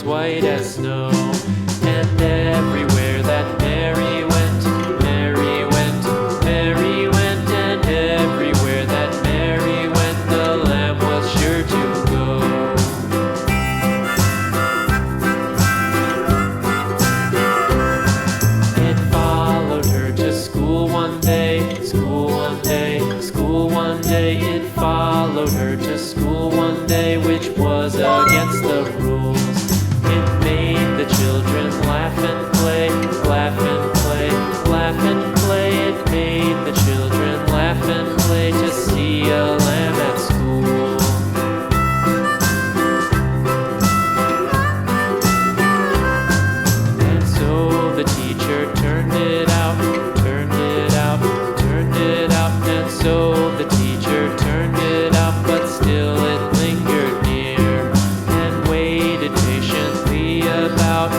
white as snow. And everywhere that Mary went, Mary went, Mary went, and everywhere that Mary went, the lamb was sure to go. It followed her to school one day, school one day, school one day. It followed her to school one day, which was against the rules. It made the children laugh and play, laugh and play, laugh and play. It made the children laugh and play to see a lamb at school. And so the teacher turned it out, turned it out, turned it out. And so the teacher turned it out, but still it lingered near and waited patiently about,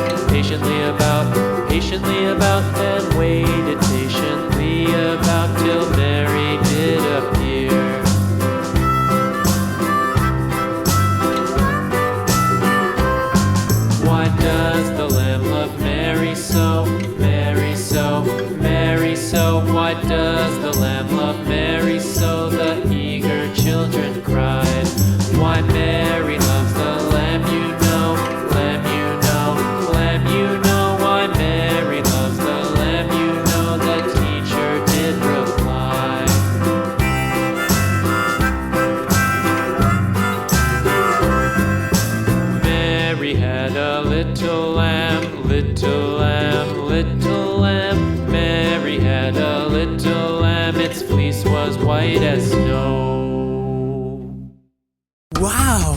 patiently about, and waited patiently about till Mary did appear. Why does the lamb love Mary so, Mary so, Mary so? Why does the lamb love Mary so? The eager children cried. Why Mary loves the lamb, you know, lamb, you know, lamb, you know. Why Mary loves the lamb, you know, the teacher did reply. Mary had a little lamb, little lamb, little lamb. Mary had a little lamb, its fleece was white as snow. Wow!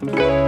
Thank